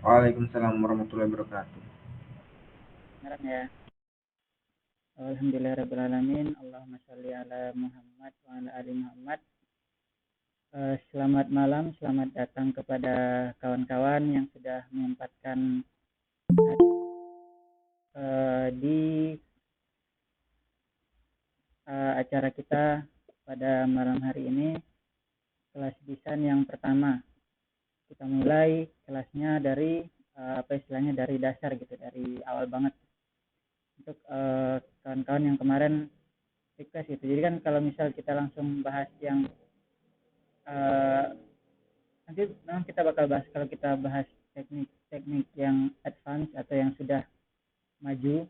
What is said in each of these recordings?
Waalaikumsalam warahmatullahi wabarakatuh. Kedengaran ya. Alhamdulillahirrahmanirrahim. Allahumma sholli ala Muhammad wa ala ali Muhammad. Selamat malam, selamat datang kepada kawan-kawan yang sudah menyempatkan di acara kita pada malam hari ini, kelas desain yang pertama. Kita mulai kelasnya dari istilahnya dari dasar gitu, dari awal banget. Untuk kawan-kawan yang kemarin request gitu. Jadi kan kalau misal kita langsung bahas yang nanti memang kita bakal bahas, kalau kita bahas teknik-teknik yang advance atau yang sudah maju,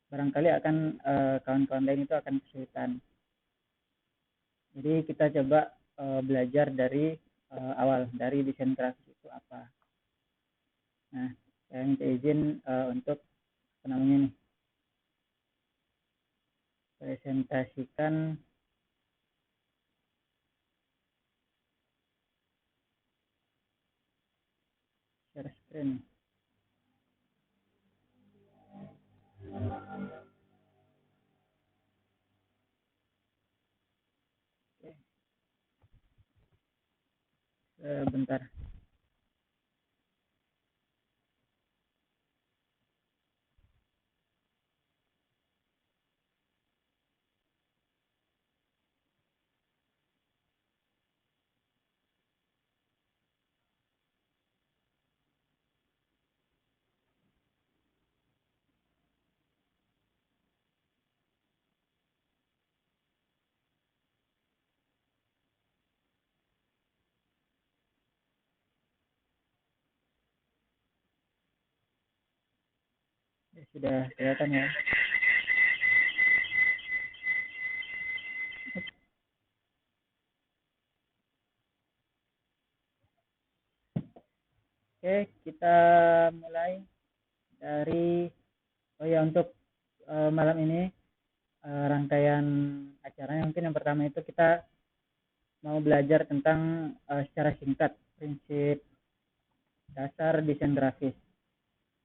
barangkali akan kawan-kawan lain itu akan kesulitan. Jadi kita coba belajar dari awal, dari desain grafis itu apa. Nah, saya minta izin untuk namanya nih, presentasikan share screen. Oke. Sebentar. Ya, sudah kelihatan ya. Oke, kita mulai dari untuk malam ini rangkaian acaranya mungkin yang pertama itu kita mau belajar tentang secara singkat prinsip dasar desain grafis.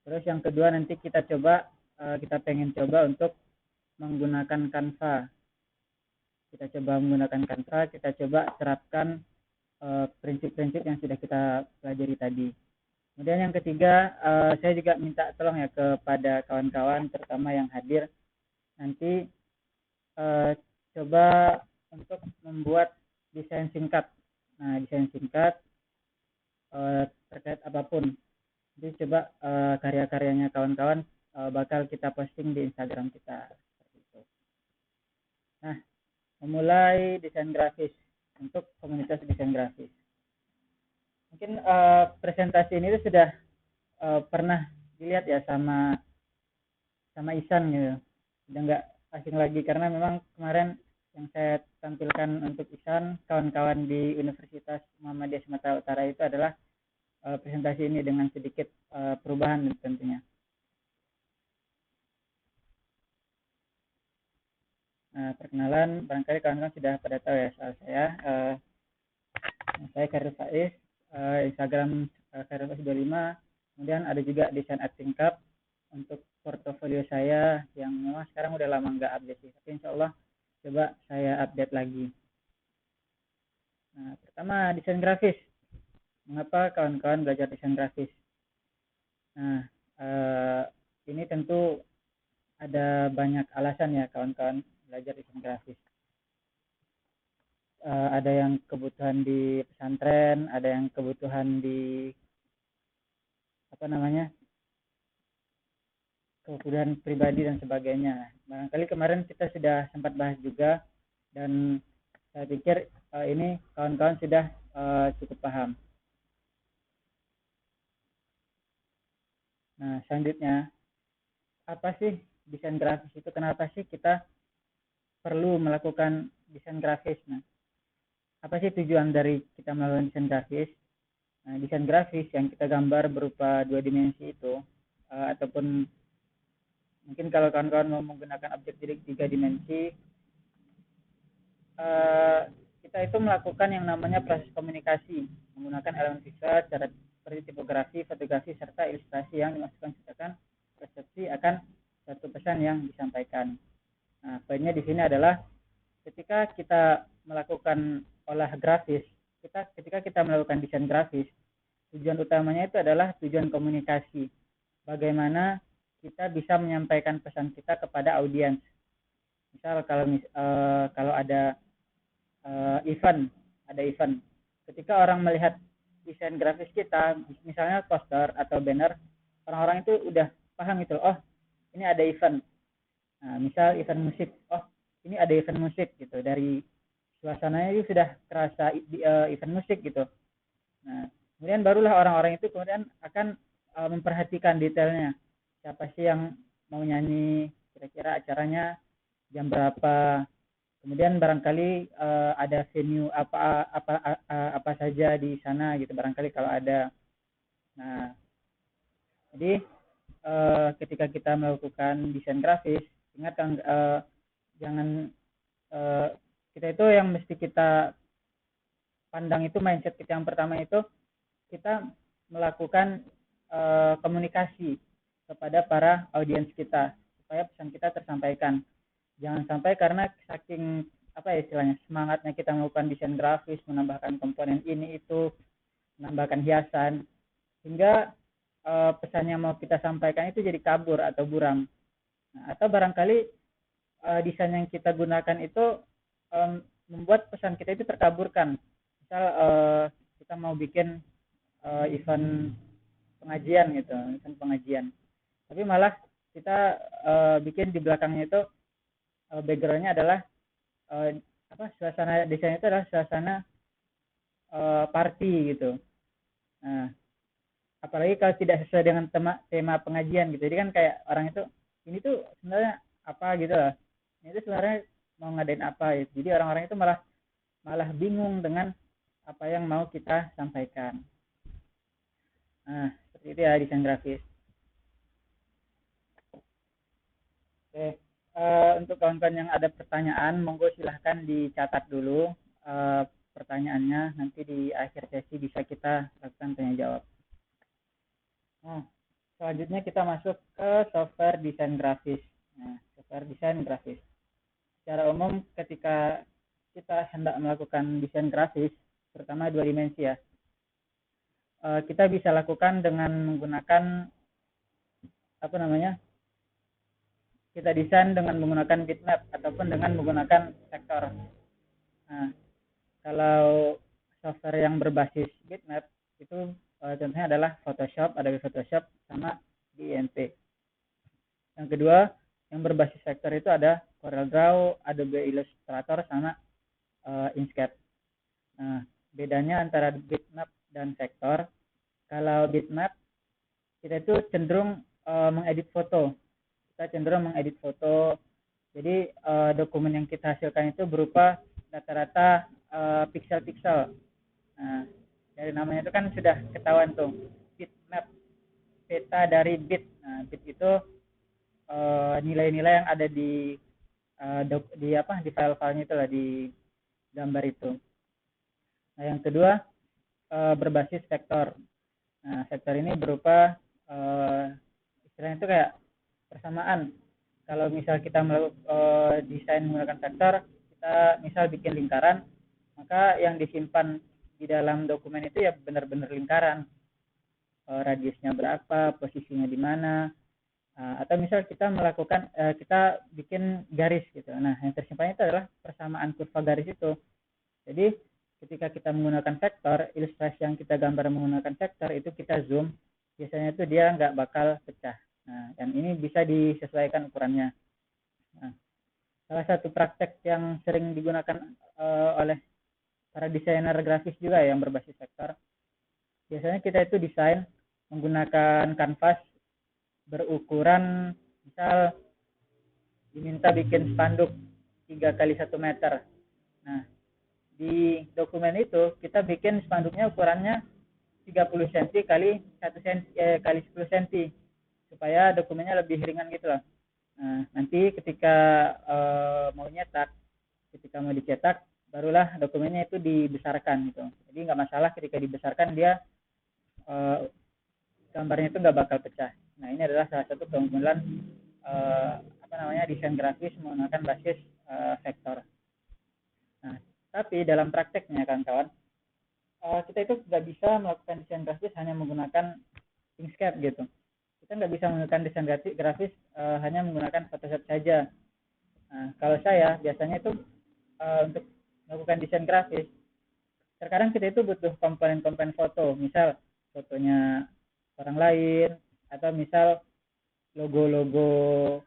Terus yang kedua nanti kita pengen coba untuk menggunakan Canva. Kita coba menggunakan Canva, kita coba terapkan prinsip-prinsip yang sudah kita pelajari tadi. Kemudian yang ketiga, saya juga minta tolong ya kepada kawan-kawan terutama yang hadir, nanti coba untuk membuat desain singkat. Nah, desain singkat terkait apapun. Jadi coba karya-karyanya kawan-kawan bakal kita posting di Instagram kita. Nah, memulai desain grafis untuk komunitas desain grafis. Mungkin presentasi ini sudah pernah dilihat ya sama Isan gitu. Udah nggak asing lagi karena memang kemarin yang saya tampilkan untuk Isan, kawan-kawan di Universitas Muhammadiyah Sumatera Utara itu adalah presentasi ini dengan sedikit perubahan tentunya. Nah, perkenalan, barangkali kawan-kawan sudah pada tahu ya soal saya. Saya Karir Faiz, Instagram Karir Faiz 25. Kemudian ada juga desain acting cup untuk portofolio saya yang memang sekarang udah lama nggak update sih. Tapi insya Allah coba saya update lagi. Nah, pertama desain grafis. Mengapa kawan-kawan belajar desain grafis? Nah, ini tentu ada banyak alasan ya kawan-kawan belajar desain grafis. Ada yang kebutuhan di pesantren, ada yang kebutuhan di kebutuhan pribadi dan sebagainya. Barangkali kemarin kita sudah sempat bahas juga dan saya pikir ini kawan-kawan sudah cukup paham. Nah, selanjutnya apa sih desain grafis itu? Kenapa sih kita perlu melakukan desain grafis? Nah, apa sih tujuan dari kita melakukan desain grafis? Nah, desain grafis yang kita gambar berupa 2 dimensi itu ataupun mungkin kalau kawan-kawan mau menggunakan objek 3 dimensi, kita itu melakukan yang namanya proses komunikasi menggunakan elemen visual seperti tipografi, fotografi, serta ilustrasi yang dimasukkan sertakan persepsi akan suatu pesan yang disampaikan. Nah, poinnya di sini adalah ketika kita melakukan olah grafis, ketika kita melakukan desain grafis, tujuan utamanya itu adalah tujuan komunikasi. Bagaimana kita bisa menyampaikan pesan kita kepada audiens. Misal kalau ada event, ketika orang melihat desain grafis kita, misalnya poster atau banner, orang-orang itu udah paham gitu, oh ini ada event. Nah, misal event musik, oh ini ada event musik gitu, dari suasananya itu sudah terasa event musik gitu. Nah, kemudian barulah orang-orang itu kemudian akan memperhatikan detailnya, siapa sih yang mau nyanyi, kira-kira acaranya jam berapa, kemudian barangkali ada venue apa saja di sana gitu, barangkali kalau ada. Nah, jadi ketika kita melakukan desain grafis, ingat kan, jangan kita itu yang mesti kita pandang itu, mindset kita yang pertama itu kita melakukan komunikasi kepada para audiens kita supaya pesan kita tersampaikan. Jangan sampai karena saking istilahnya semangatnya kita melakukan desain grafis, menambahkan komponen ini itu, menambahkan hiasan, hingga pesan yang mau kita sampaikan itu jadi kabur atau buram. Nah, atau barangkali desain yang kita gunakan itu membuat pesan kita itu terkaburkan. Misal kita mau bikin event pengajian gitu, tapi malah kita bikin di belakangnya itu backgroundnya adalah suasana desain itu adalah suasana party gitu. Nah, apalagi kalau tidak sesuai dengan tema pengajian gitu, jadi kan kayak orang itu ini tuh sebenarnya apa gitu lah, ini tuh sebenarnya mau ngadain apa gitu. Jadi orang-orang itu malah bingung dengan apa yang mau kita sampaikan. Nah, seperti itu ya desain grafis. Oke. Untuk kawan-kawan yang ada pertanyaan, monggo silahkan dicatat dulu pertanyaannya, nanti di akhir sesi bisa kita lakukan tanya jawab. Nah, selanjutnya kita masuk ke software desain grafis. Nah, software desain grafis. Secara umum ketika kita hendak melakukan desain grafis, terutama 2 dimensi ya, kita bisa lakukan dengan menggunakan kita desain dengan menggunakan bitmap ataupun dengan menggunakan vektor. Nah, kalau software yang berbasis bitmap itu contohnya adalah Photoshop, Adobe Photoshop, sama GIMP. Yang kedua, yang berbasis vektor itu ada CorelDRAW, Adobe Illustrator, sama Inkscape. Nah, bedanya antara bitmap dan vektor, kalau bitmap kita itu cenderung mengedit foto. Jadi dokumen yang kita hasilkan itu berupa rata-rata pixel-pixel. Nah, dari namanya itu kan sudah ketahuan tuh, bitmap, peta dari bit. Nah, bit itu nilai-nilai yang ada di file-filenya itu lah, di gambar itu. Nah, yang kedua berbasis vektor. Nah, vektor ini berupa istilahnya itu kayak persamaan. Kalau misal kita melakukan desain menggunakan vektor, kita misal bikin lingkaran, maka yang disimpan di dalam dokumen itu ya benar-benar lingkaran. Radiusnya berapa, posisinya di mana, atau misal kita kita bikin garis gitu. Nah, yang tersimpan itu adalah persamaan kurva garis itu. Jadi ketika kita menggunakan vektor, ilustrasi yang kita gambar menggunakan vektor itu kita zoom, biasanya itu dia nggak bakal pecah. Nah, dan ini bisa disesuaikan ukurannya. Nah, salah satu praktek yang sering digunakan oleh para desainer grafis juga yang berbasis vektor, biasanya kita itu desain menggunakan kanvas berukuran, misal diminta bikin spanduk 3 kali 1 meter. Nah, di dokumen itu kita bikin spanduknya ukurannya 30 cm kali 1 cm kali 10 cm supaya dokumennya lebih ringan gitu loh. Nah, nanti ketika mau dicetak, barulah dokumennya itu dibesarkan gitu. Jadi nggak masalah ketika dibesarkan dia eh, gambarnya itu nggak bakal pecah. Nah, ini adalah salah satu keunggulan desain grafis menggunakan basis vektor. Nah, tapi dalam prakteknya kawan-kawan, kita itu nggak bisa melakukan desain grafis hanya menggunakan Inkscape gitu. Kita nggak bisa menggunakan desain grafis hanya menggunakan Photoshop saja. Nah, kalau saya biasanya itu untuk melakukan desain grafis, terkadang kita itu butuh komponen-komponen foto, misal fotonya orang lain, atau misal logo-logo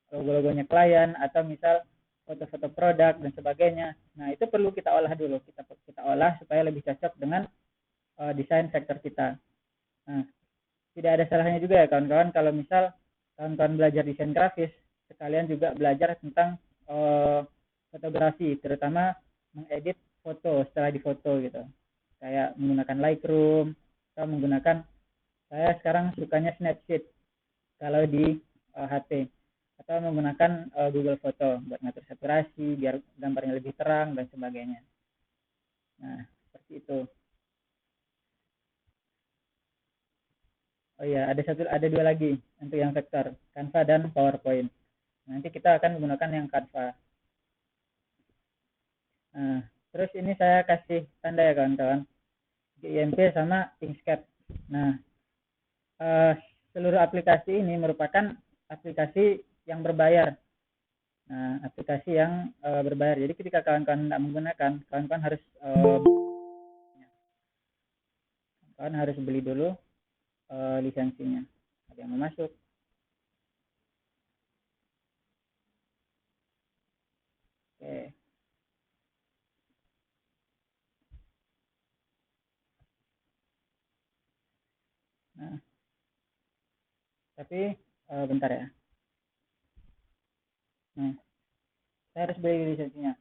logo-logonya klien, atau misal foto-foto produk dan sebagainya. Nah, itu perlu kita olah dulu, kita olah supaya lebih cocok dengan desain vektor kita. Nah, tidak ada salahnya juga ya kawan-kawan kalau misal kawan-kawan belajar desain grafis, sekalian juga belajar tentang fotografi, terutama mengedit foto setelah difoto gitu. Kayak menggunakan Lightroom atau menggunakan, saya sekarang sukanya Snapseed kalau di HP, atau menggunakan Google Foto buat ngatur saturasi biar gambarnya lebih terang dan sebagainya. Nah, seperti itu. Oh iya, ada dua lagi untuk yang vektor, Canva dan PowerPoint. Nanti kita akan menggunakan yang Canva. Nah, terus ini saya kasih tanda ya kawan-kawan, GIMP sama Inkscape. Nah, seluruh aplikasi ini merupakan aplikasi yang berbayar. Nah, aplikasi yang berbayar. Jadi ketika kawan-kawan tidak menggunakan, kawan-kawan harus beli dulu lisensinya. Ada yang mau masuk? Oke. Nah, tapi bentar ya. Nah, saya harus beli lisensinya.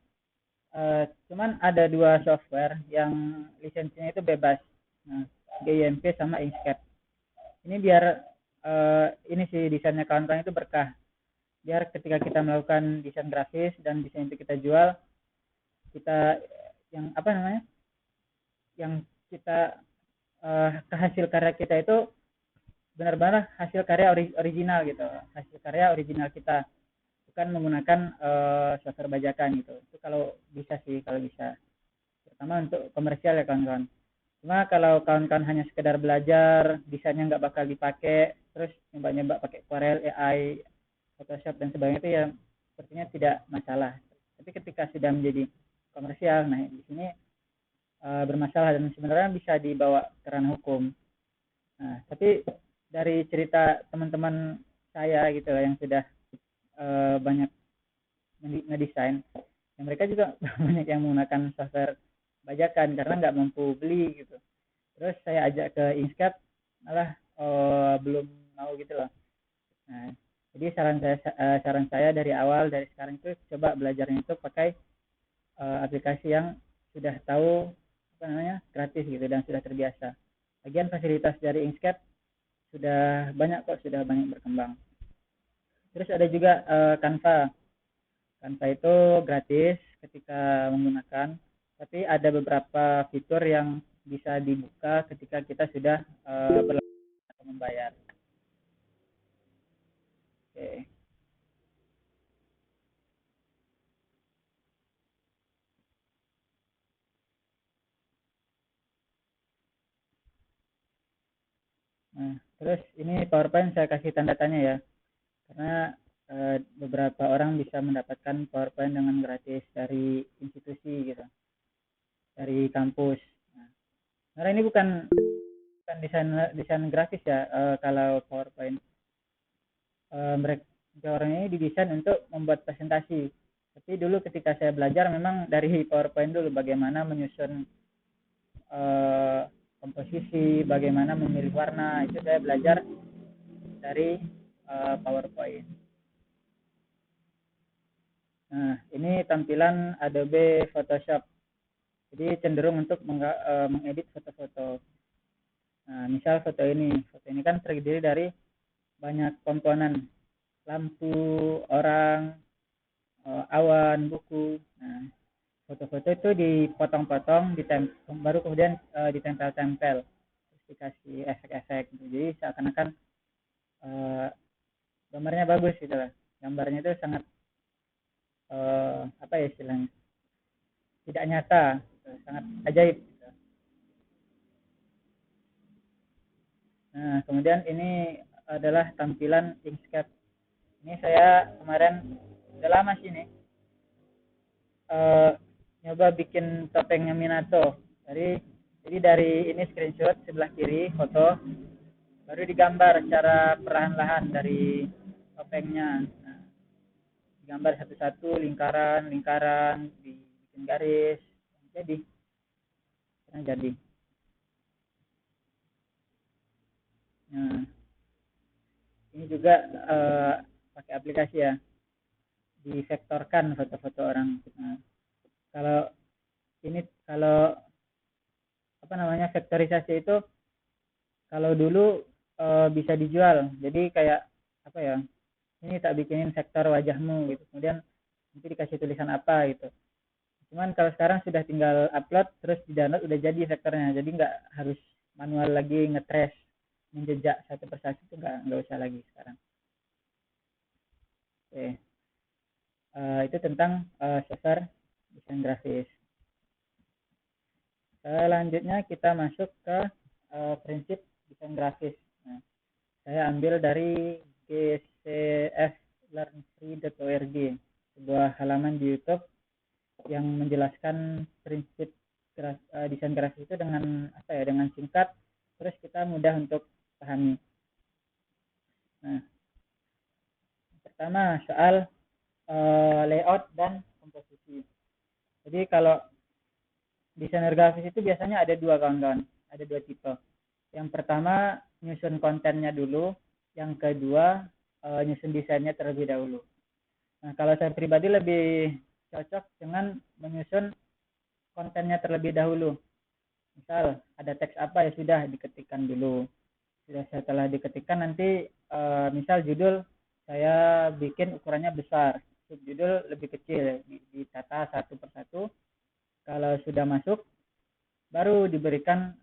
Cuman ada dua software yang lisensinya itu bebas. Nah, GIMP sama Inkscape. Ini biar ini sih desainnya kawan-kawan itu berkah. Biar ketika kita melakukan desain grafis dan desain itu kita jual, kita yang yang kita hasil karya kita itu benar-benar hasil karya original gitu, hasil karya original kita, bukan menggunakan software bajakan gitu. Itu kalau bisa sih, kalau bisa, terutama untuk komersial ya kawan-kawan. Cuma kalau kawan-kawan hanya sekedar belajar, desainnya nggak bakal dipakai, terus nyoba-nyoba pakai Corel, AI, Photoshop dan sebagainya, itu ya sepertinya tidak masalah. Tapi ketika sudah menjadi komersial, nah di sini bermasalah dan sebenarnya bisa dibawa ke ranah hukum. Nah, tapi dari cerita teman-teman saya gitu yang sudah banyak ngedesain, yang mereka juga banyak yang menggunakan software bajakan karena nggak mampu beli gitu. Terus saya ajak ke Inkscape, malah belum mau gitu loh. Nah, jadi saran saya dari awal, dari sekarang itu coba belajarnya itu pakai aplikasi yang sudah tahu gratis gitu dan sudah terbiasa. Lagian fasilitas dari Inkscape sudah banyak kok, sudah banyak berkembang. Terus ada juga Canva. Canva itu gratis ketika menggunakan, tapi ada beberapa fitur yang bisa dibuka ketika kita sudah berlangganan atau membayar. Oke. Nah, terus ini PowerPoint saya kasih tanda tanya ya, karena beberapa orang bisa mendapatkan PowerPoint dengan gratis dari institusi gitu, dari kampus. Nah, karena ini bukan desain grafis ya, kalau PowerPoint mereka orang ini didesain untuk membuat presentasi. Tapi dulu ketika saya belajar memang dari PowerPoint dulu, bagaimana menyusun komposisi, bagaimana memilih warna, itu saya belajar dari PowerPoint. Nah, ini tampilan Adobe Photoshop. Jadi cenderung untuk mengedit foto-foto. Nah, misal foto ini kan terdiri dari banyak komponen, lampu, orang, awan, buku. Nah, foto-foto itu dipotong-potong, baru kemudian ditempel-tempel, terus dikasih efek-efek gitu. Jadi seakan-akan gambarnya bagus gitu lah. Gambarnya itu sangat apa ya istilahnya, tidak nyata, gitu. Sangat ajaib gitu. Nah kemudian ini adalah tampilan Inkscape. Ini saya kemarin udah lama sih nih nyoba bikin topengnya Minato. Jadi dari ini screenshot sebelah kiri foto, baru digambar secara perlahan-lahan dari topengnya. Nah, digambar satu-satu lingkaran, dibikin garis, jadi sekarang jadi. Nah, ini juga pakai aplikasi ya, divektorkan foto-foto orang. Nah, kalau ini kalau apa namanya vektorisasi itu, kalau dulu bisa dijual, jadi kayak apa ya, ini tak bikinin vektor wajahmu gitu, kemudian nanti dikasih tulisan apa gitu. Cuman kalau sekarang sudah tinggal upload terus di download udah jadi vektornya, jadi nggak harus manual lagi ngetrace menjejak satu persatu, itu nggak usah lagi sekarang. Oke. Itu tentang software desain grafis. Selanjutnya kita masuk ke prinsip desain grafis. Nah, saya ambil dari gcflearnfree.org, sebuah halaman di YouTube yang menjelaskan prinsip desain grafis itu dengan apa ya, dengan singkat, terus kita mudah untuk pahami. Nah, pertama soal layout dan komposisi. Jadi kalau desainer grafis itu biasanya ada dua kawan-kawan, ada dua tipe. Yang pertama nyusun kontennya dulu, yang kedua nyusun desainnya terlebih dahulu. Nah kalau saya pribadi lebih cocok dengan menyusun kontennya terlebih dahulu. Misal ada teks apa, ya sudah diketikkan dulu. Sudah setelah diketikkan nanti misal judul saya bikin ukurannya besar, subjudul lebih kecil, ditata satu persatu. Kalau sudah masuk, baru diberikan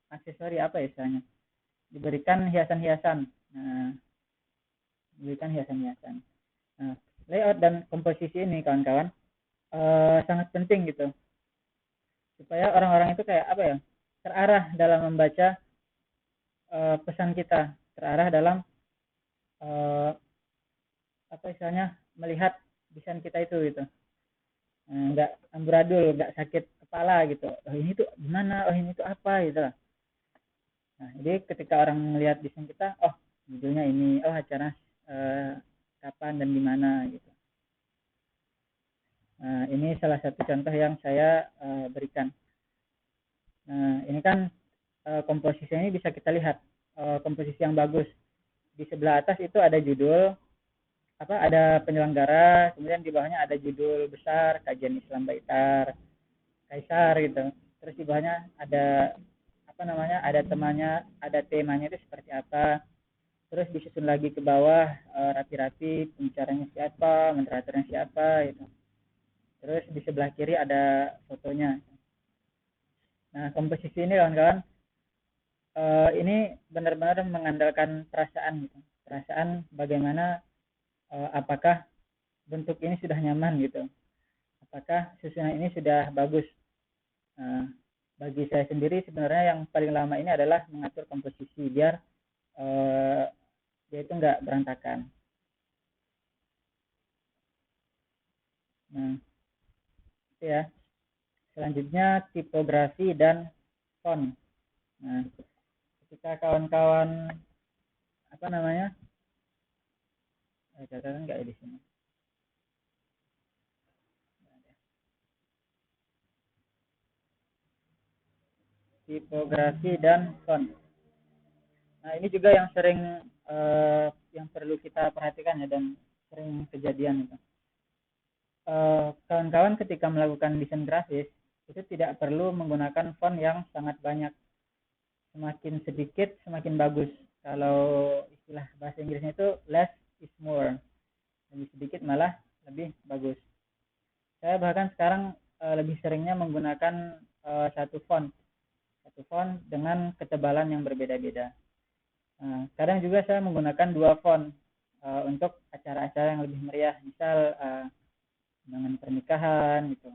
aksesori apa istilahnya, diberikan hiasan-hiasan. Nah, diberikan hiasan-hiasan. Nah, layout dan komposisi ini kawan-kawan sangat penting gitu, supaya orang-orang itu kayak apa ya, terarah dalam membaca pesan kita, terarah dalam apa istilahnya, melihat desain kita itu gitu. Nggak amburadul, nggak sakit kepala gitu, oh ini tuh gimana, oh ini tuh apa gitu. Nah jadi ketika orang melihat desain kita, oh judulnya ini, oh acara kapan dan di mana gitu. Nah ini salah satu contoh yang saya berikan. Nah ini kan komposisinya ini bisa kita lihat, komposisi yang bagus. Di sebelah atas itu ada judul, apa, ada penyelenggara, kemudian di bawahnya ada judul besar, kajian Islam Baitar Kaisar gitu. Terus di bawahnya ada apa namanya, ada temannya, ada temanya itu seperti apa. Terus disusun lagi ke bawah rapi-rapi, pembicaranya siapa, moderatornya siapa gitu. Terus di sebelah kiri ada fotonya. Nah komposisi ini kawan-kawan ini benar-benar mengandalkan perasaan gitu. Perasaan bagaimana, apakah bentuk ini sudah nyaman gitu, apakah susunan ini sudah bagus. Bagi saya sendiri sebenarnya yang paling lama ini adalah mengatur komposisi biar dia itu nggak berantakan. Nah itu ya. Selanjutnya tipografi dan font. Nah ketika kawan-kawan apa namanya, catatan nggak di sini, tipografi dan font. Nah ini juga yang sering yang perlu kita perhatikan ya, dan sering kejadian itu. Kawan-kawan ketika melakukan desain grafis itu tidak perlu menggunakan font yang sangat banyak. Semakin sedikit semakin bagus. Kalau istilah bahasa Inggrisnya itu less is more. Lebih sedikit malah lebih bagus. Saya bahkan sekarang lebih seringnya menggunakan satu font dengan ketebalan yang berbeda-beda. Kadang juga saya menggunakan dua font untuk acara-acara yang lebih meriah, misal dengan pernikahan gitu.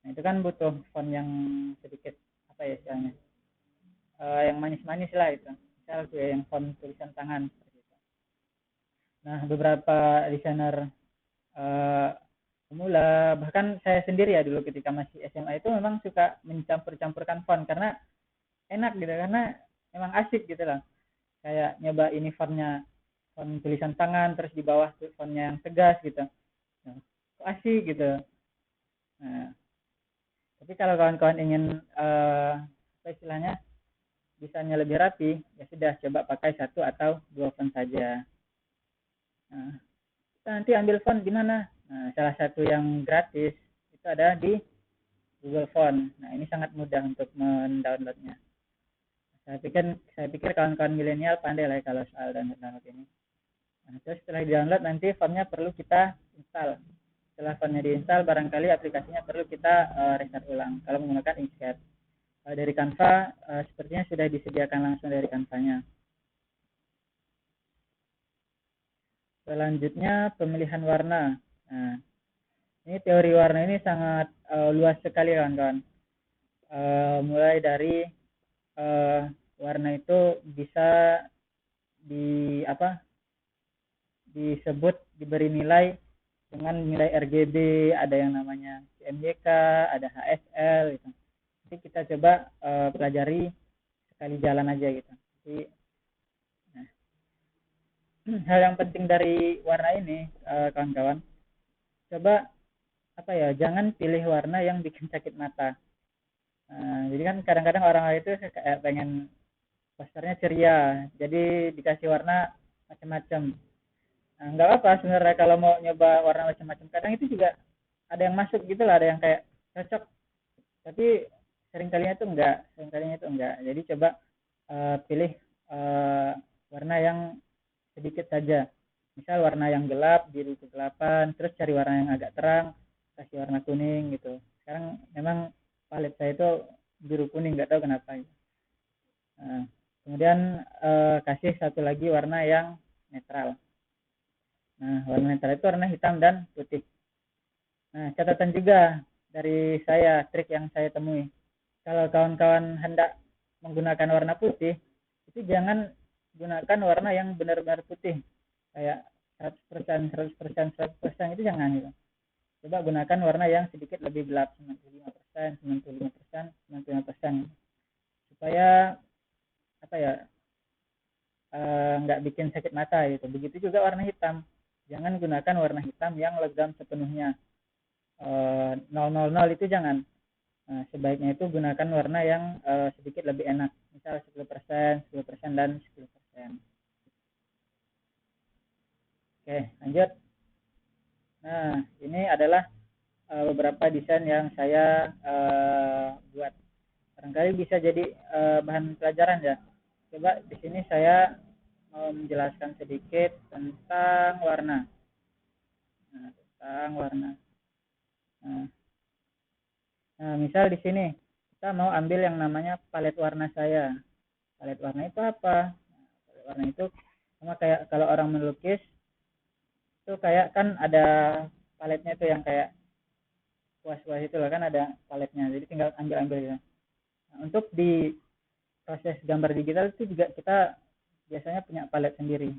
Nah, itu kan butuh font yang sedikit apa ya istilahnya, yang manis-manis lah itu. Misal yang font tulisan tangan seperti itu. Nah, beberapa desainer uh, pemula, bahkan saya sendiri ya dulu ketika masih SMA itu memang suka mencampur-campurkan font karena enak gitu, karena memang asik gitu lah. Kayak nyoba ini fontnya font tulisan tangan, terus di bawah tuh fontnya yang tegas gitu. Nah, asik gitu. Nah, tapi kalau kawan-kawan ingin apa istilahnya bisanya lebih rapi, ya sudah coba pakai satu atau dua font saja. Nah, kita nanti ambil font di mana? Nah, salah satu yang gratis itu ada di Google Font. Nah, ini sangat mudah untuk mendownloadnya. Saya pikir kawan-kawan milenial pandai lah kalau soal download ini. Nah, terus setelah di-download nanti fontnya perlu kita install. Setelah fontnya diinstal, barangkali aplikasinya perlu kita restart ulang kalau menggunakan Inkscape. Dari Canva, sepertinya sudah disediakan langsung dari Canva-nya. Selanjutnya pemilihan warna. Nah, ini teori warna ini sangat luas sekali kawan-kawan. Mulai dari warna itu bisa diberi nilai dengan nilai RGB, ada yang namanya CMYK, ada HSL gitu. Jadi kita coba pelajari sekali jalan aja gitu. Jadi, nah, hal yang penting dari warna ini kawan-kawan, coba jangan pilih warna yang bikin sakit mata. Jadi kan kadang-kadang orang itu kayak pengen posternya ceria, jadi dikasih warna macam-macam. Nah, nggak apa sebenarnya kalau mau nyoba warna macam-macam. Kadang itu juga ada yang masuk gitu lah, ada yang kayak cocok. Tapi seringkalinya itu enggak. Jadi coba pilih warna yang sedikit saja. Misal warna yang gelap, biru kegelapan, terus cari warna yang agak terang, kasih warna kuning gitu. Sekarang memang palet saya itu biru kuning, nggak tahu kenapa. Nah, kemudian kasih satu lagi warna yang netral. Nah, warna netral itu warna hitam dan putih. Nah, catatan juga dari saya, trik yang saya temui. Kalau kawan-kawan hendak menggunakan warna putih, itu jangan gunakan warna yang benar-benar putih. Kayak 100%, 100%, 100% itu jangan gitu. Coba gunakan warna yang sedikit lebih gelap, 95%, 95%, 95%. Supaya nggak bikin sakit mata gitu. Begitu juga warna hitam. Jangan gunakan warna hitam yang legam sepenuhnya. 000 itu jangan. Sebaiknya itu gunakan warna yang sedikit lebih enak. Misal 10%, 10% dan 10%. Oke, lanjut. Nah, ini adalah beberapa desain yang saya buat. Barangkali bisa jadi bahan pelajaran ya. Coba di sini saya mau menjelaskan sedikit tentang warna. Misal di sini kita mau ambil yang namanya palet warna saya. Palet warna itu apa? Palet warna itu sama kayak kalau orang melukis itu kayak kan ada paletnya itu yang kayak kuas-kuas itu lah, kan ada paletnya. Jadi tinggal ambil-ambil ya. Nah, untuk di proses gambar digital itu juga kita biasanya punya palet sendiri.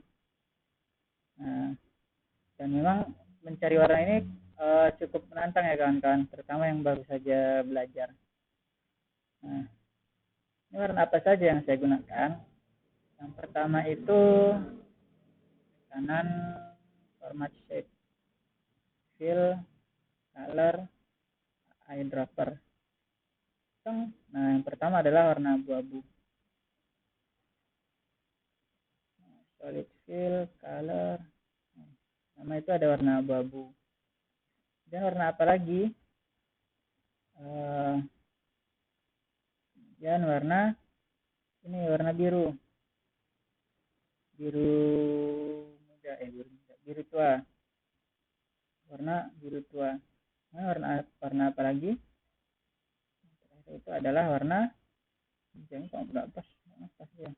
Nah, dan memang mencari warna ini cukup menantang ya kawan-kawan, terutama yang baru saja belajar. Nah, ini warna apa saja yang saya gunakan? Yang pertama itu kanan format shape, fill, color, eyedropper. Nah, yang pertama adalah warna abu-abu. Solid fill, color. Nama itu ada warna abu-abu. Dan warna apa lagi? Dan warna biru. Biru muda, biru tua. Warna biru tua. Nah, warna apa lagi? Itu adalah warna hijau. Kok nggak pas? Pas ya.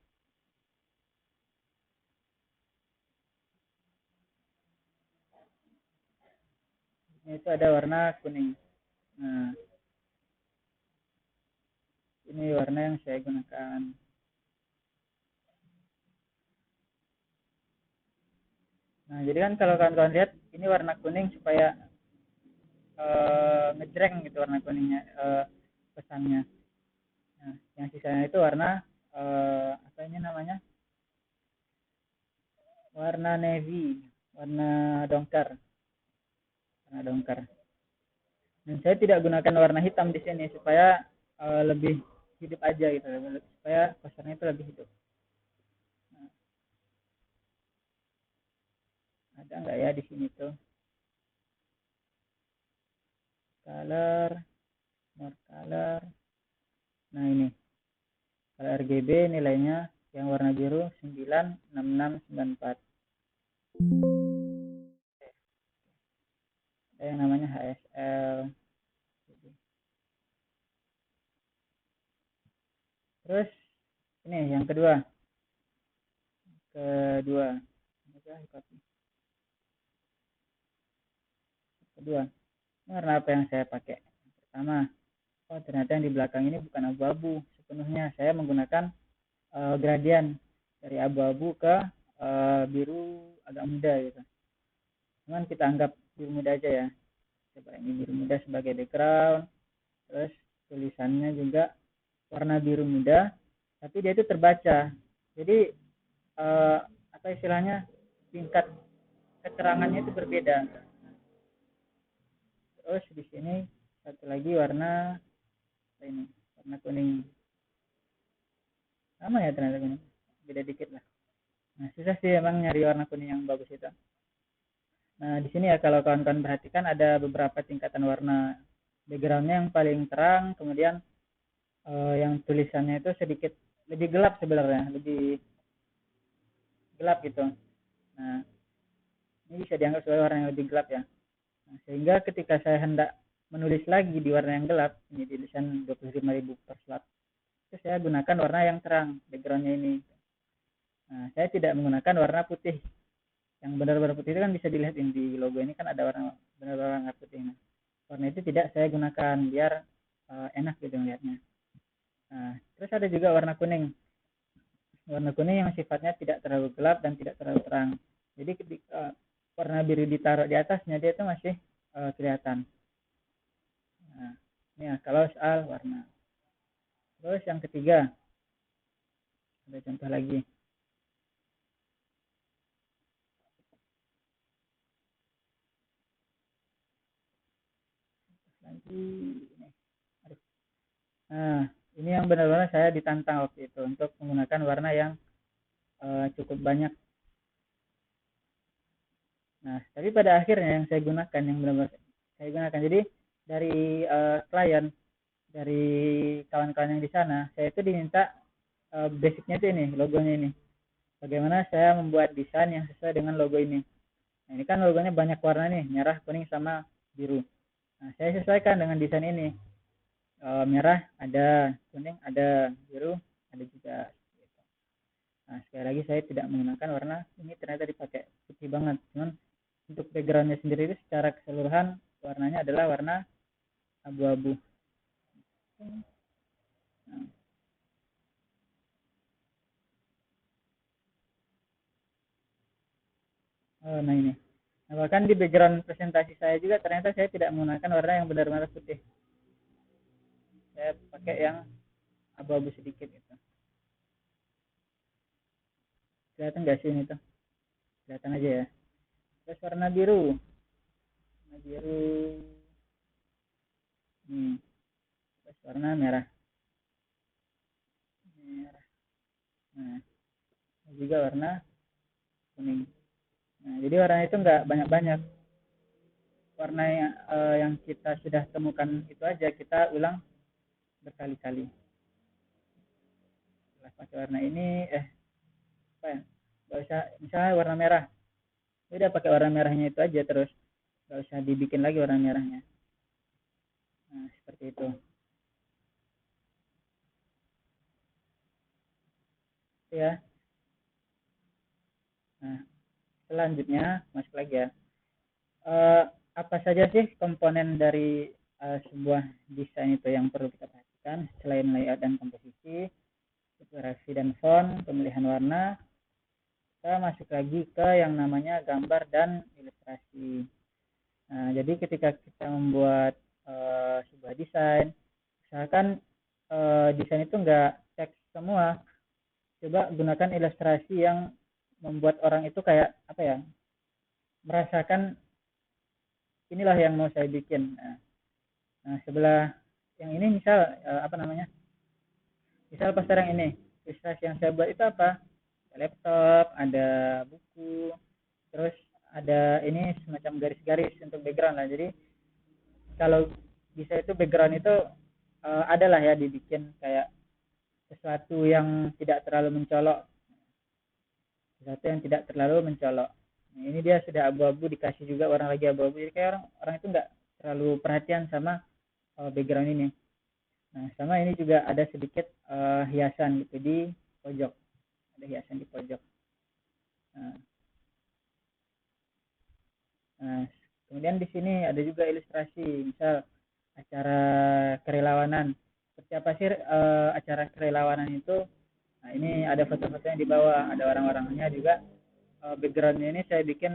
Itu ada warna kuning. Nah, ini warna yang saya gunakan. Nah, jadi kan kalau kawan-kawan lihat ini warna kuning supaya ngejreng gitu warna kuningnya, pesannya. Nah, yang sisanya itu warna apa ini namanya? Warna navy, warna dongker. Warna dongker. Dan saya tidak gunakan warna hitam di sini supaya lebih hidup aja gitu, supaya posternya itu lebih hidup. Nah, ada nggak ya di sini tuh color, more color. Nah ini kalau RGB nilainya yang warna biru 96694. Ada yang namanya HSL. Terus ini yang kedua. Kedua. Ini warna apa yang saya pakai? Pertama, oh ternyata yang di belakang ini bukan abu-abu sepenuhnya. Saya menggunakan gradien dari abu-abu ke biru agak muda gitu. Cuman kita anggap biru muda aja ya. Coba ini biru muda sebagai background. Terus tulisannya juga warna biru muda, tapi dia itu terbaca. Jadi apa istilahnya, tingkat keterangannya itu berbeda. Terus di sini satu lagi warna ini, warna kuning. Sama ya ternyata kuning, beda dikit lah. Nah susah sih emang nyari warna kuning yang bagus itu. Nah di sini ya kalau kawan-kawan perhatikan ada beberapa tingkatan warna. Backgroundnya yang paling terang, kemudian yang tulisannya itu sedikit lebih gelap sebenarnya, lebih gelap gitu. Nah ini bisa dianggap sebagai warna yang lebih gelap ya. Nah, sehingga ketika saya hendak menulis lagi di warna yang gelap, ini tulisan 25.000 per slot, itu saya gunakan warna yang terang backgroundnya ini. Nah saya tidak menggunakan warna putih. Yang benar-benar putih itu kan bisa dilihat di logo ini kan ada warna benar-benar warna putih. Nah, warna itu tidak saya gunakan biar enak gitu melihatnya. Nah, terus ada juga warna kuning. Warna kuning yang sifatnya tidak terlalu gelap dan tidak terlalu terang. Jadi ketika warna biru ditaruh di atasnya dia itu masih kelihatan. Nah, ini ya kalau soal warna. Terus yang ketiga, ada contoh lagi. Nah, ini yang benar-benar saya ditantang waktu itu untuk menggunakan warna yang cukup banyak. Nah, tapi pada akhirnya yang saya gunakan, yang benar-benar saya gunakan, jadi dari klien, dari kawan-kawan yang di sana, saya itu diminta basicnya itu ini, logonya ini. Bagaimana saya membuat desain yang sesuai dengan logo ini. Nah, ini kan logonya banyak warna nih, merah, kuning, sama biru. Nah, saya sesuaikan dengan desain ini. Merah ada, kuning ada, biru ada juga. Nah, sekali lagi saya tidak menggunakan warna ini, ternyata dipakai putih banget. Cuman untuk backgroundnya sendiri itu secara keseluruhan warnanya adalah warna abu-abu. Nah ini. Nah, bahkan di background presentasi saya juga ternyata saya tidak menggunakan warna yang benar-benar putih. Saya pakai yang abu-abu sedikit gitu. Kelihatan nggak sih ini tuh? Kelihatan aja ya. Terus warna biru. Warna biru. Terus warna merah. Merah. Nah, juga warna kuning. Nah, jadi warna itu nggak banyak-banyak. Warna yang kita sudah temukan itu aja kita ulang berkali-kali. Setelah pakai warna ini, apa ya? Gak usah, misalnya warna merah, udah pakai warna merahnya itu aja terus, gak usah dibikin lagi warna merahnya. Nah, seperti itu. Ya. Nah, selanjutnya masuk lagi ya. Eh, apa saja sih komponen dari sebuah desain itu yang perlu kita perhatikan selain layout dan komposisi, tipografi dan font, pemilihan warna, kita masuk lagi ke yang namanya gambar dan ilustrasi. Nah, jadi ketika kita membuat sebuah desain, misalkan desain itu enggak teks semua, coba gunakan ilustrasi yang membuat orang itu kayak apa ya, merasakan inilah yang mau saya bikin. Nah, sebelah yang ini misal apa namanya? Misal poster yang ini, ilustrasi yang saya buat itu apa? Laptop, ada buku, terus ada ini semacam garis-garis untuk background lah. Jadi kalau bisa itu background itu adalah ya dibikin kayak sesuatu yang tidak terlalu mencolok, sesuatu yang tidak terlalu mencolok. Nah, ini dia sudah abu-abu, dikasih juga orang lagi abu-abu, jadi kayak orang orang itu nggak terlalu perhatian sama background ini. Nah, sama ini juga ada sedikit hiasan gitu di pojok, ada hiasan di pojok. Nah, nah kemudian di sini ada juga ilustrasi, misal acara kerelawanan. Seperti apa sih acara kerelawanan itu? Nah, ini ada foto-fotonya di bawah, ada orang-orangnya juga. Backgroundnya ini saya bikin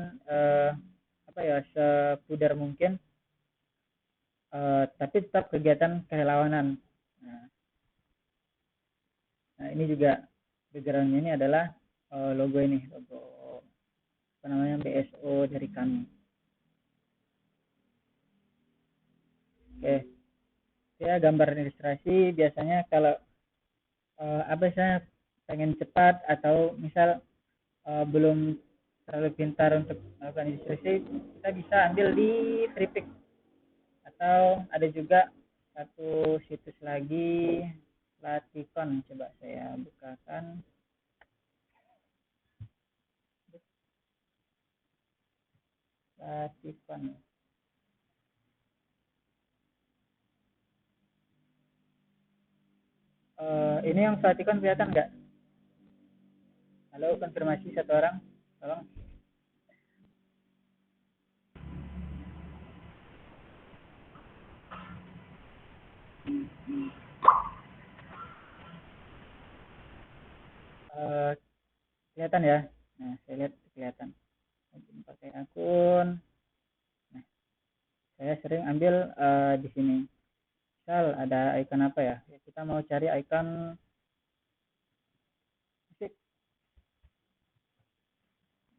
apa ya, sepudar mungkin, tapi tetap kegiatan kerelawanan. Nah, nah ini juga backgroundnya ini adalah logo ini, logo apa namanya, BSO dari kami. Oke, ya gambar ilustrasi biasanya kalau apa saya pengen cepat atau misal belum terlalu pintar untuk melakukan ilustrasi, kita bisa ambil di Tripik, atau ada juga satu situs lagi, Latikon. Coba saya bukakan. Latikon. Ini yang Latikon kelihatan nggak? Halo, konfirmasi satu orang, tolong. Kelihatan ya? Nah, saya lihat kelihatan. Pakai akun. Nah, saya sering ambil di sini. Misal ada icon apa ya? Kita mau cari icon musik.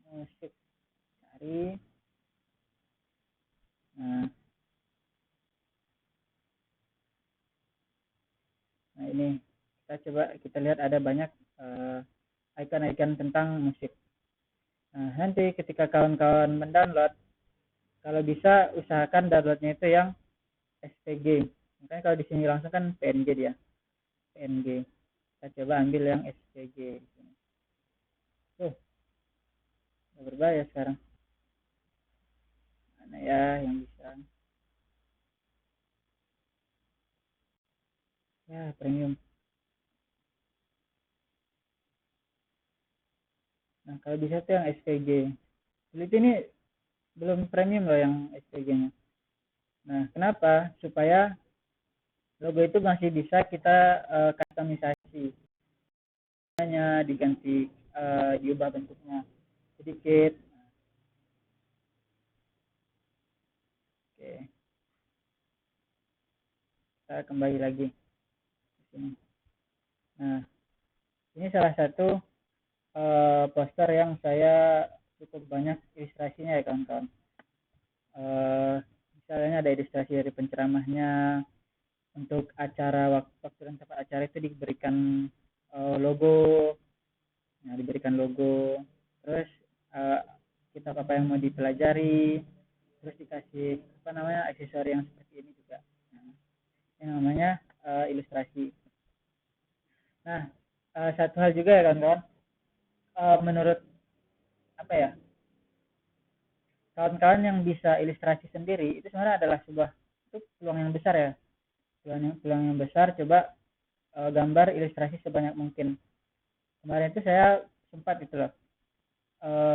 Musik. Cari. Nah, nah ini kita coba kita lihat ada banyak icon-icon tentang musik. Nah, nanti ketika kawan-kawan mendownload, kalau bisa usahakan downloadnya itu yang SVG. Makanya kalau di sini langsung kan PNG dia, PNG. Kita coba ambil yang SVG di sini. Tuh, udah berbahaya sekarang. Mana ya yang bisa? Ya, premium. Nah, kalau bisa tuh yang SVG. Ini belum premium loh yang SVG-nya. Nah, kenapa? Supaya logo itu masih bisa kita customisasi. Hanya diganti, diubah bentuknya sedikit. Oke, kita kembali lagi ke sini. Nah, ini salah satu poster yang saya cukup banyak ilustrasinya ya kawan-kawan. Misalnya ada ilustrasi dari penceramahnya, untuk acara waktu dan tempat acara itu diberikan logo, nah, diberikan logo, terus kitab apa yang mau dipelajari, terus dikasih apa namanya aksesori yang seperti ini juga. Nah, ini namanya ilustrasi. Nah, satu hal juga ya kawan-kawan, menurut apa ya, kawan-kawan yang bisa ilustrasi sendiri itu sebenarnya adalah sebuah itu peluang yang besar ya. peluang yang besar, coba gambar ilustrasi sebanyak mungkin. Kemarin itu saya sempat gitu loh,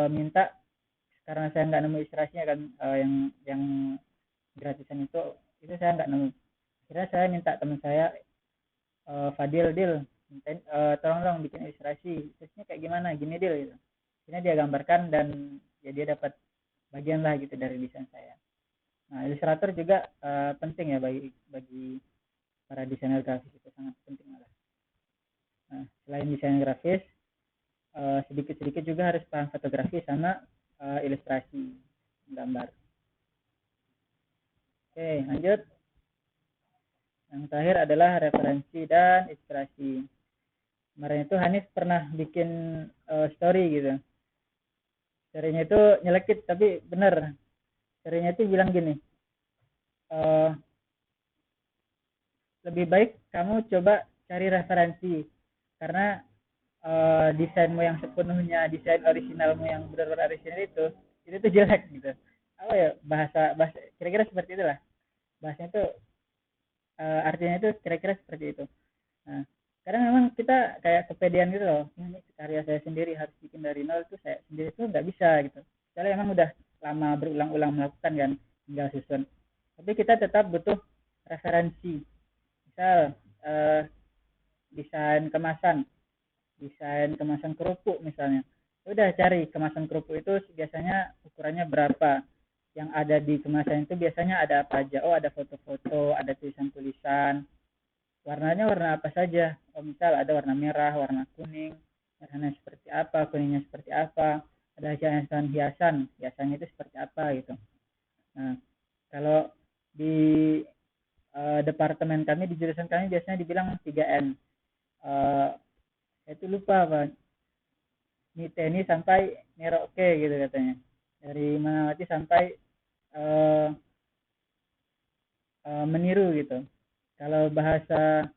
minta, karena saya nggak nemu ilustrasinya kan, yang gratisan itu saya nggak nemu. Akhirnya saya minta teman saya, Fadil, Dil, tolong dong bikin ilustrasi, terusnya kayak gimana, gini Dil gitu. Akhirnya dia gambarkan dan ya dia dapat bagian lah gitu dari desain saya. Nah, ilustrator juga penting ya bagi para desainer grafis, itu sangat penting malah. Nah, selain desain grafis, sedikit-sedikit juga harus paham fotografi sama ilustrasi gambar. Oke, lanjut. Yang terakhir adalah referensi dan inspirasi. Kemarin itu Hanif pernah bikin story gitu. Story-nya itu nyelekit, tapi bener. Story-nya itu bilang gini, lebih baik kamu coba cari referensi, karena desainmu yang sepenuhnya, desain originalmu yang benar-benar original itu tuh jelek gitu. Apa ya, bahasa kira-kira seperti itulah. Bahasanya itu artinya itu kira-kira seperti itu. Nah, karena memang kita kayak kepedean gitu loh, ini karya saya sendiri harus bikin dari nol, itu saya sendiri tuh nggak bisa gitu. Soalnya emang udah lama berulang-ulang melakukan kan, tinggal susun. Tapi kita tetap butuh referensi. Misal desain kemasan kerupuk misalnya. Udah cari kemasan kerupuk itu biasanya ukurannya berapa. Yang ada di kemasan itu biasanya ada apa aja. Oh, ada foto-foto, ada tulisan-tulisan. Warnanya warna apa saja. Oh, misal ada warna merah, warna kuning. Warnanya seperti apa, kuningnya seperti apa. Ada hiasan-hiasan. Hiasannya itu seperti apa gitu. Nah, kalau di departemen kami, di jurusan kami biasanya dibilang 3N. Saya itu lupa apa, Niteni sampai Merauke gitu katanya, dari Manawati sampai uh, meniru gitu. Kalau bahasa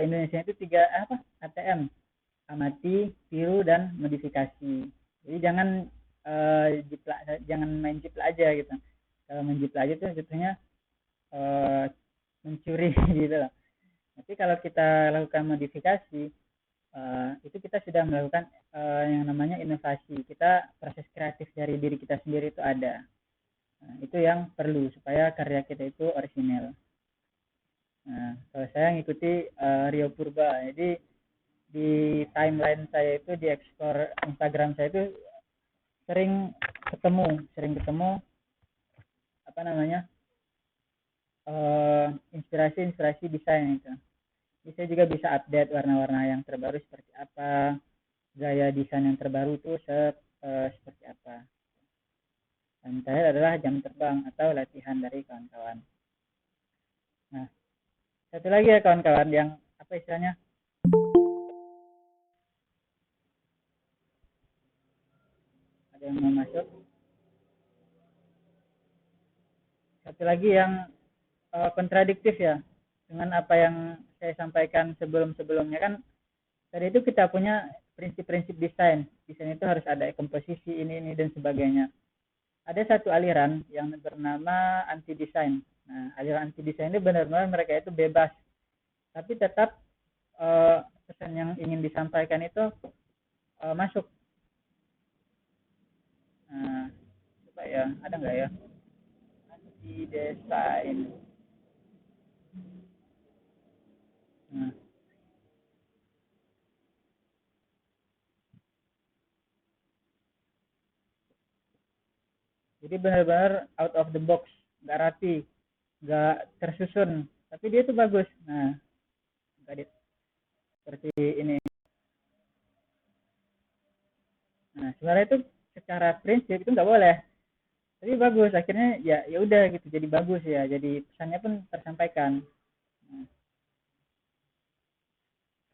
Indonesia itu 3 apa, ATM, amati, tiru, dan modifikasi. Jadi jangan main jiplak aja gitu. Kalau main jiplak aja itu sebetulnya mencuri gitu loh. Tapi kalau kita lakukan modifikasi, itu kita sudah melakukan yang namanya inovasi. Kita proses kreatif dari diri kita sendiri itu ada. Nah, itu yang perlu supaya karya kita itu orisinal. Nah, kalau saya ngikuti Rio Purba, jadi di timeline saya itu, di explore Instagram saya itu sering ketemu apa namanya, inspirasi desain itu. Jadi saya juga bisa update warna-warna yang terbaru seperti apa, gaya desain yang terbaru itu seperti apa. Dan terakhir adalah jam terbang atau latihan dari kawan-kawan. Nah, satu lagi ya kawan-kawan, yang apa istilahnya, ada yang mau masuk. Satu lagi yang kontradiktif ya dengan apa yang saya sampaikan sebelum-sebelumnya, kan tadi itu kita punya prinsip-prinsip desain itu harus ada komposisi ini dan sebagainya. Ada satu aliran yang bernama anti desain. Nah, aliran anti desain ini benar-benar mereka itu bebas, tapi tetap pesan yang ingin disampaikan itu masuk. Nah, coba ya, ada nggak ya anti desain? Nah, jadi benar-benar out of the box, nggak rapi, nggak tersusun, tapi dia tuh bagus. Nah, seperti ini. Nah, sebenarnya itu secara prinsip itu nggak boleh, tapi bagus akhirnya, ya udah gitu, jadi bagus ya, jadi pesannya pun tersampaikan. Nah,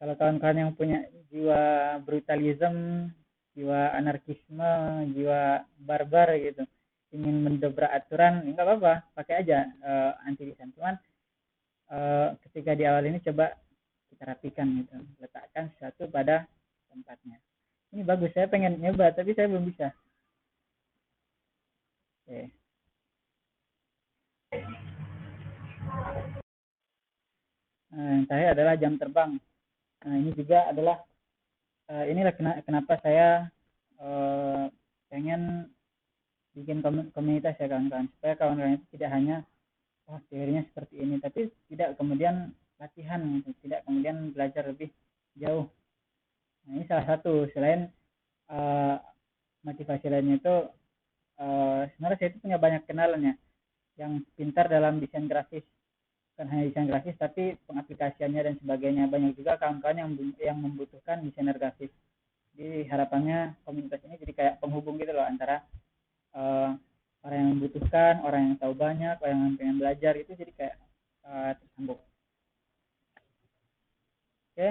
kalau kawan-kawan yang punya jiwa brutalisme, jiwa anarkisme, jiwa barbar gitu, ingin mendobrak aturan, nggak apa-apa, pakai aja anti desain. Cuman ketika di awal ini coba kita rapikan gitu, letakkan sesuatu pada tempatnya. Ini bagus, saya pengen nyoba tapi saya belum bisa. Oke. Yang terakhir adalah jam terbang. Nah, ini juga adalah inilah kenapa saya pengen bikin komunitas ya kawan-kawan, supaya kawan-kawan itu tidak hanya teorinya seperti ini, tapi tidak kemudian latihan gitu, tidak kemudian belajar lebih jauh. Nah, ini salah satu selain motivasi lainnya itu sebenarnya saya itu punya banyak kenalan ya yang pintar dalam desain grafis, bukan hanya desain grafis tapi pengaplikasiannya dan sebagainya. Banyak juga kawan-kawan yang membutuhkan desainer grafis. Jadi harapannya komunitas ini jadi kayak penghubung gitu loh antara uh, orang yang membutuhkan, orang yang tahu banyak, orang yang pengen belajar, itu jadi kayak tersambung. Oke,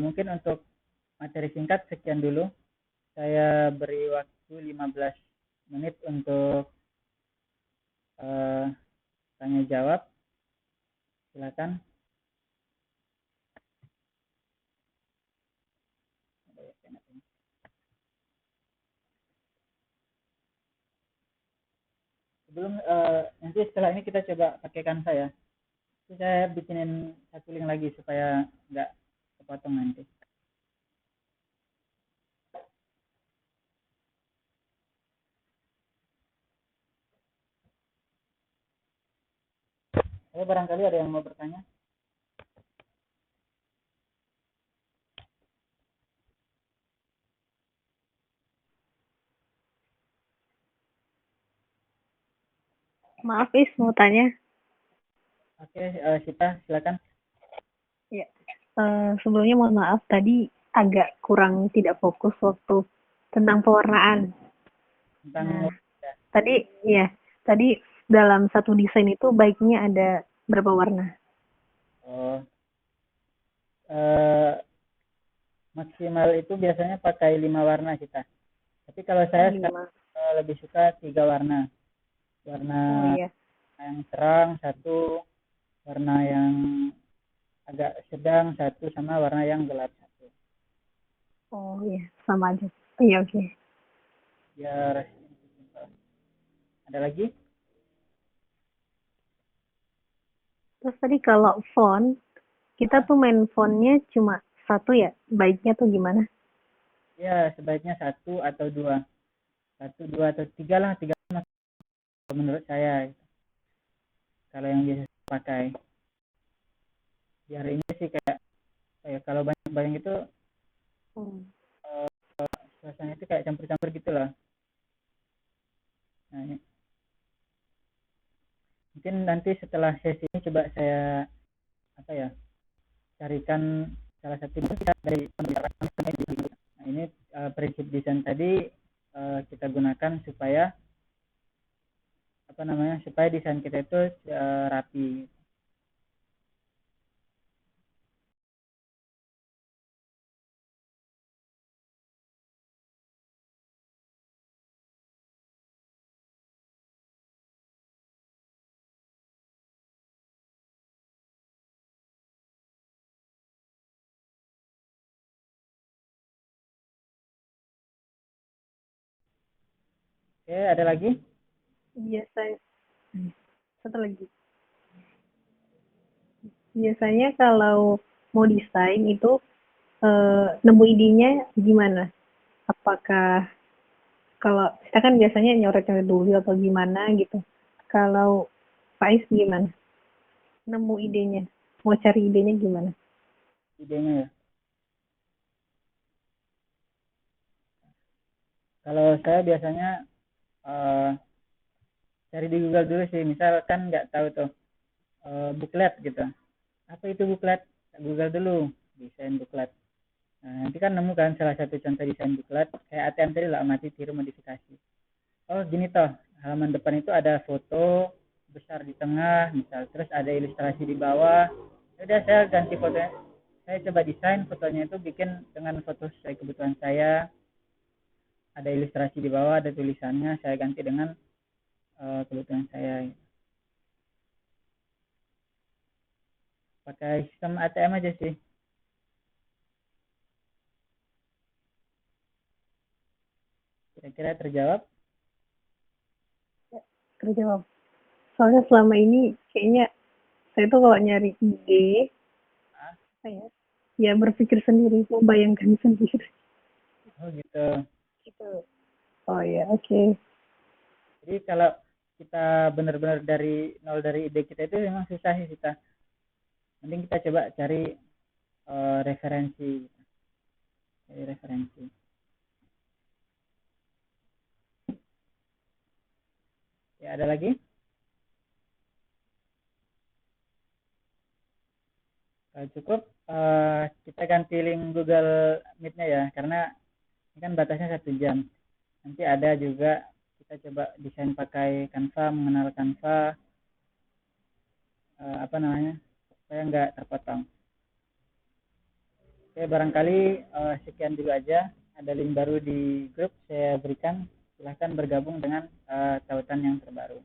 mungkin untuk materi singkat sekian dulu. Saya beri waktu 15 menit untuk tanya jawab. Silakan. Sebelum nanti setelah ini kita coba pakai Canva ya. Terus saya bikinin satu link lagi supaya nggak kepotong nanti. Barangkali ada yang mau bertanya. Maaf, Is, mau tanya. Oke, Sita, silakan. Ya. Sebelumnya mohon maaf, tadi agak kurang tidak fokus waktu tentang pewarnaan. Tentang Tadi dalam satu desain itu baiknya ada berapa warna? oh, maksimal itu biasanya pakai 5 warna kita. Tapi kalau saya lebih suka 3 warna. Warna yang terang satu, warna yang agak sedang satu, sama warna yang gelap satu. Oh iya, sama aja. Iya, oke. Biar ada lagi? Terus tadi kalau font, kita tuh main fontnya cuma satu ya? Baiknya tuh gimana? Ya, sebaiknya 1 atau 2. 1, 2 atau 3 lah. 3 menurut saya. Kalau yang biasa pakai. Biar ini sih kayak kalau banyak-banyak itu suasana itu kayak campur-campur gitu lah. Nah, mungkin nanti setelah sesi ini coba saya carikan salah satu dari nah, ini prinsip desain tadi kita gunakan supaya supaya desain kita itu rapi. Oke, ada lagi? Satu lagi. Biasanya kalau mau desain itu nemu idenya gimana? Apakah kalau kita kan biasanya nyoret-nyoret dulu atau gimana gitu. Kalau Faiz gimana? Nemu idenya, mau cari idenya gimana? Idenya ya. Kalau saya biasanya cari di Google dulu sih. Misalkan nggak tahu tuh buklet gitu. Apa itu buklet? Google dulu desain buklet. Nah, nanti kan nemu kan salah satu contoh desain buklet kayak ATM tadi lah, amati tiru modifikasi. Oh gini toh, halaman depan itu ada foto besar di tengah misal, terus ada ilustrasi di bawah. Udah saya ganti fotonya, saya coba desain fotonya itu bikin dengan foto sesuai kebutuhan saya. Ada ilustrasi di bawah, ada tulisannya, saya ganti dengan kebutuhan saya. Pakai sistem ATM aja sih. Kira-kira terjawab? Terjawab. Soalnya selama ini kayaknya saya tuh kalau nyari ide, apa ya, ya berpikir sendiri, membayangkan sendiri. Oh gitu. Gitu. Oh ya, oke. Jadi kalau kita benar-benar dari nol dari ide kita itu memang susah sih kita. Mending kita coba cari referensi, cari referensi. Ya ada lagi? Kalau cukup kita ganti link Google Meet-nya ya, karena ini kan batasnya 1 jam. Nanti ada juga kita coba desain pakai Canva, mengenal Canva, apa namanya, supaya nggak terpotong. Oke, barangkali sekian dulu aja. Ada link baru di grup saya berikan. Silahkan bergabung dengan tautan yang terbaru.